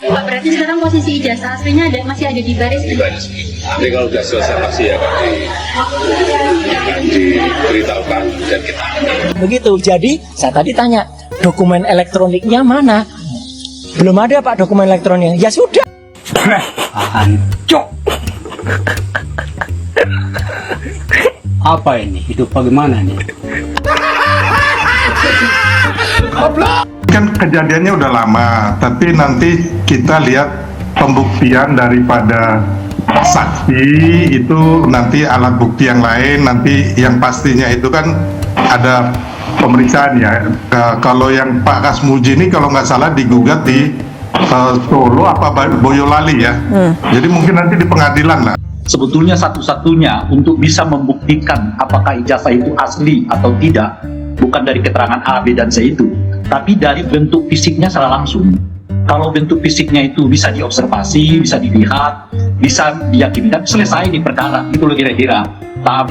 Pak, berarti sekarang posisi ijazah aslinya masih ada di baris? Di baris. Nanti kalau sudah selesai pasti akan diberitahukan dan kita. Begitu, jadi saya tadi tanya, dokumen elektroniknya mana? Belum ada Pak dokumen elektroniknya. Ya sudah. Hancur. Apa ini? Hidup bagaimana nih? Kan kejadiannya udah lama, tapi nanti kita lihat pembuktian daripada saksi itu, nanti alat bukti yang lain, nanti yang pastinya itu kan ada pemeriksaan ya. Kalau yang Pak Kasmuji ini kalau nggak salah digugat di Solo apa Boyolali ya. Jadi mungkin nanti di pengadilan lah. Sebetulnya satu-satunya untuk bisa membuktikan apakah ijazah itu asli atau tidak, bukan dari keterangan A, B, dan C itu, tapi dari bentuk fisiknya secara langsung. Kalau bentuk fisiknya itu bisa diobservasi, bisa dilihat, bisa diyakinkan, selesai di perkara, itu loh kira-kira.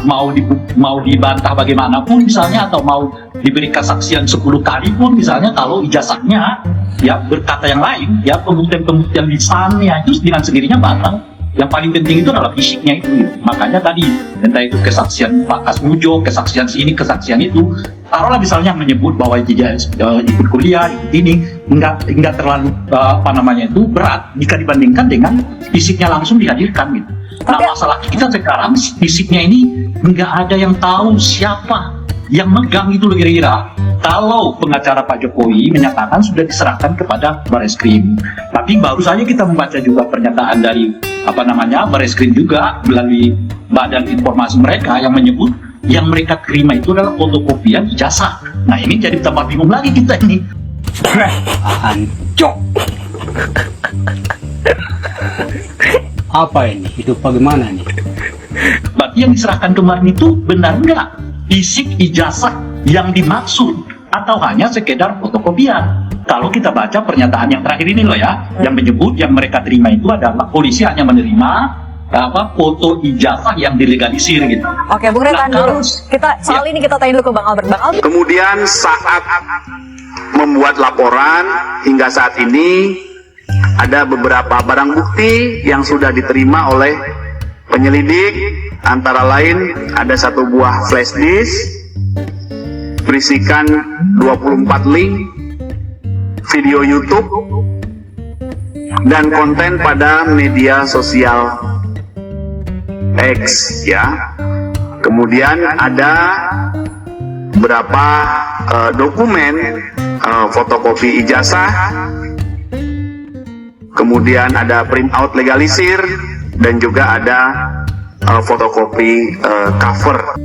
Mau dibantah bagaimanapun misalnya, atau mau diberi kesaksian 10 kali pun misalnya, kalau ijazahnya ya berkata yang lain, ya pembuktian lisannya itu dengan sendirinya batal. Yang paling penting itu adalah fisiknya itu. Makanya tadi, entah itu kesaksian Pak Kasmujo, kesaksian sini, kesaksian itu, taruhlah misalnya menyebut bahwa dia ikut kuliah, ikut ini, enggak terlalu berat jika dibandingkan dengan fisiknya langsung dihadirkan gitu. Nah, masalah kita sekarang fisiknya ini enggak ada yang tahu siapa yang megang itu loh kira-kira. Kalau pengacara Pak Jokowi menyatakan sudah diserahkan kepada Bareskrim, tapi baru saja kita membaca juga pernyataan dari Bareskrim juga melalui badan informasi mereka yang menyebut yang mereka terima itu adalah fotokopian ijazah. Nah ini jadi tambah bingung lagi kita ini. Hancur. Apa ini? Hidup bagaimana nih? Berarti yang diserahkan kemarin itu benar nggak fisik ijazah yang dimaksud, atau hanya sekedar fotokopian? Kalau kita baca pernyataan yang terakhir ini loh ya, yang menyebut yang mereka terima itu adalah polisi hanya menerima foto ijazah yang dilegalisir gitu. Oke, Bung Rey, tahan dulu. Soal ini kita tanya dulu ke Bang Albert. Bang Albert. Kemudian saat membuat laporan hingga saat ini ada beberapa barang bukti yang sudah diterima oleh penyelidik, antara lain ada 1 buah flash disk berisikan 24 link video YouTube dan konten pada media sosial X ya. Kemudian ada beberapa dokumen fotokopi ijazah, kemudian ada printout legalisir, dan juga ada fotokopi cover.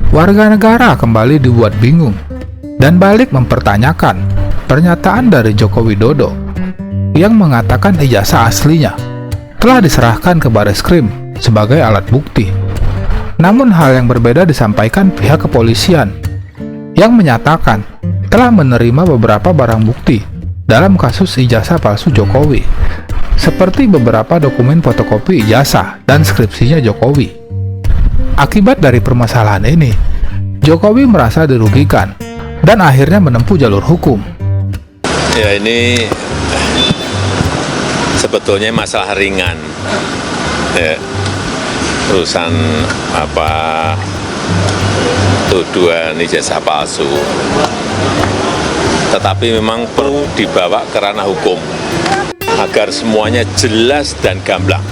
Warga negara kembali dibuat bingung dan balik mempertanyakan pernyataan dari Joko Widodo yang mengatakan ijazah aslinya telah diserahkan ke Bareskrim sebagai alat bukti. Namun hal yang berbeda disampaikan pihak kepolisian yang menyatakan telah menerima beberapa barang bukti dalam kasus ijazah palsu Jokowi, seperti beberapa dokumen fotokopi ijazah dan skripsinya Jokowi. Akibat dari permasalahan ini, Jokowi merasa dirugikan dan akhirnya menempuh jalur hukum. Ya ini sebetulnya masalah ringan, ya, urusan tuduhan ijazah palsu. Tetapi memang perlu dibawa ke ranah hukum agar semuanya jelas dan gamblang.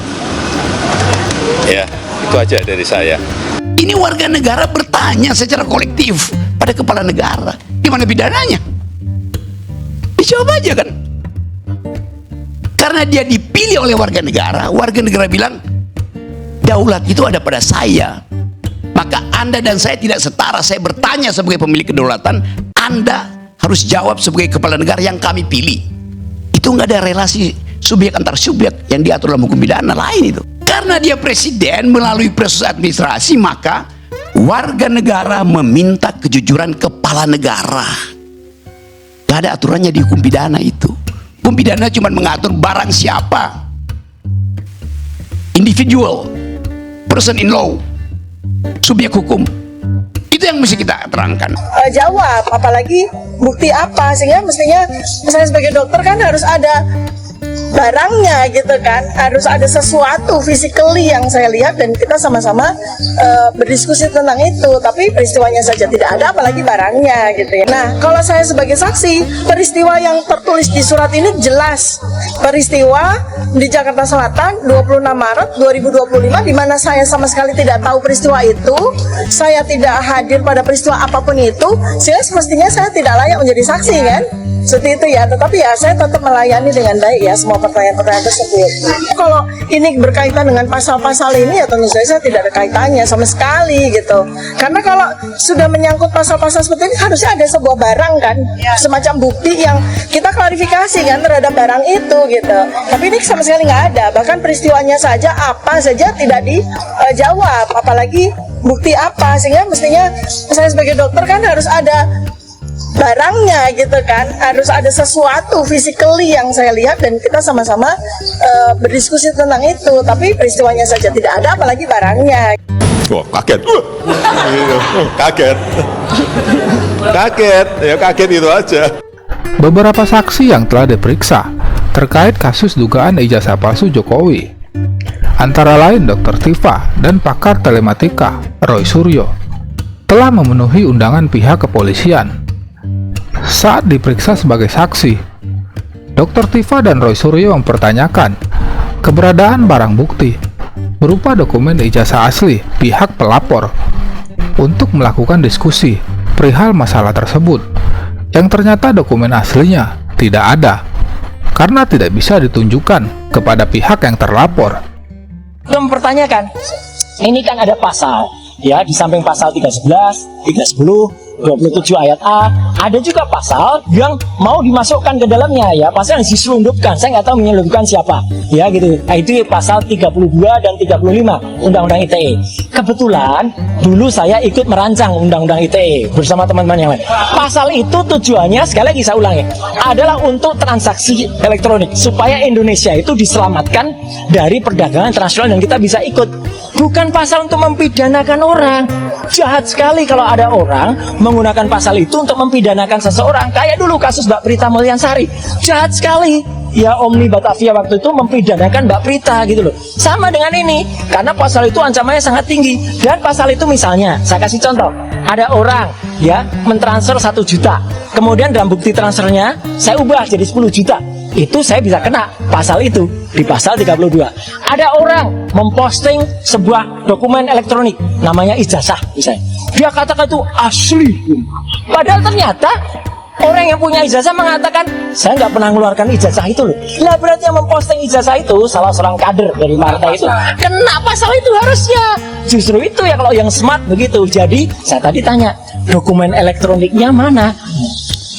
Ya, itu aja dari saya. Ini warga negara bertanya secara kolektif pada kepala negara, di mana pidananya? Dijawab aja kan? Karena dia dipilih oleh warga negara bilang, daulat itu ada pada saya. Maka Anda dan saya tidak setara. Saya bertanya sebagai pemilik kedaulatan, Anda harus jawab sebagai kepala negara yang kami pilih. Itu nggak ada relasi subjek antar subjek yang diatur dalam hukum pidana lain itu. Karena dia presiden melalui proses administrasi, maka warga negara meminta kejujuran kepala negara. Gak ada aturannya di hukum pidana itu. Hukum pidana cuma mengatur barang siapa, individual, person in law, subjek hukum. Itu yang mesti kita terangkan. Jawab, apalagi bukti apa, sehingga mestinya misalnya sebagai dokter kan harus ada barangnya gitu kan, harus ada sesuatu physically yang saya lihat dan kita sama-sama berdiskusi tentang itu, tapi peristiwanya saja tidak ada apalagi barangnya gitu ya. Nah, kalau saya sebagai saksi, peristiwa yang tertulis di surat ini jelas, peristiwa di Jakarta Selatan 26 Maret 2025 di mana saya sama sekali tidak tahu peristiwa itu, saya tidak hadir pada peristiwa apapun itu, sehingga semestinya saya tidak layak menjadi saksi kan, seperti itu ya. Tetapi ya saya tetap melayani dengan baik ya semua pertanyaan-pertanyaan tersebut. Kalau ini berkaitan dengan pasal-pasal ini ya tentu saja saya tidak ada kaitannya sama sekali gitu. Karena kalau sudah menyangkut pasal-pasal seperti ini harusnya ada sebuah barang kan, semacam bukti yang kita klarifikasi kan terhadap barang itu gitu. Tapi ini sama sekali nggak ada. Bahkan peristiwanya saja apa saja tidak dijawab, apalagi bukti apa, sehingga mestinya saya sebagai dokter kan harus ada barangnya gitu kan, harus ada sesuatu physically yang saya lihat dan kita sama-sama berdiskusi tentang itu, tapi peristiwanya saja tidak ada apalagi barangnya. Wah, kaget. Kaget. Kaget, ya kaget itu aja. Beberapa saksi yang telah diperiksa terkait kasus dugaan ijazah palsu Jokowi, antara lain Dr. Tifa dan pakar telematika Roy Suryo, telah memenuhi undangan pihak kepolisian. Saat diperiksa sebagai saksi, Dr. Tifa dan Roy Suryo mempertanyakan keberadaan barang bukti berupa dokumen ijazah asli pihak pelapor untuk melakukan diskusi perihal masalah tersebut, yang ternyata dokumen aslinya tidak ada karena tidak bisa ditunjukkan kepada pihak yang terlapor. Mempertanyakan, ini kan ada pasal ya, di samping pasal 311, 310, 27 ayat A, ada juga pasal yang mau dimasukkan ke dalamnya ya, pasal yang diselundupkan, saya nggak tahu menyelundupkan siapa ya gitu. Nah, itu pasal 32 dan 35 Undang-Undang ITE. Kebetulan dulu saya ikut merancang Undang-Undang ITE bersama teman-teman yang lain. Pasal itu tujuannya, sekali lagi saya ulangi, adalah untuk transaksi elektronik supaya Indonesia itu diselamatkan dari perdagangan internasional dan kita bisa ikut. Bukan pasal untuk mempidanakan orang. Jahat sekali kalau ada orang menggunakan pasal itu untuk mempidanakan seseorang. Kayak dulu kasus Mbak Prita Mulyansari. Jahat sekali. Ya, Omni Batavia waktu itu mempidanakan Mbak Prita gitu loh. Sama dengan ini, karena pasal itu ancamannya sangat tinggi. Dan pasal itu misalnya, saya kasih contoh, ada orang ya mentransfer 1 juta. Kemudian dalam bukti transfernya saya ubah jadi 10 juta. Itu saya bisa kena pasal itu di pasal 32. Ada orang memposting sebuah dokumen elektronik namanya ijazah misalnya. Dia katakan itu asli. Padahal ternyata orang yang punya ijazah mengatakan saya nggak pernah mengeluarkan ijazah itu loh. Lah berarti yang memposting ijazah itu salah seorang kader dari partai itu. Kena pasal itu harusnya. Justru itu ya kalau yang smart begitu. Jadi saya tadi tanya, dokumen elektroniknya mana?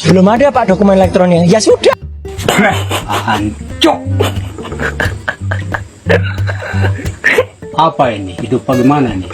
Belum ada Pak dokumen elektroniknya. Ya sudah. Hancur. Apa ini? Hidup bagaimana nih?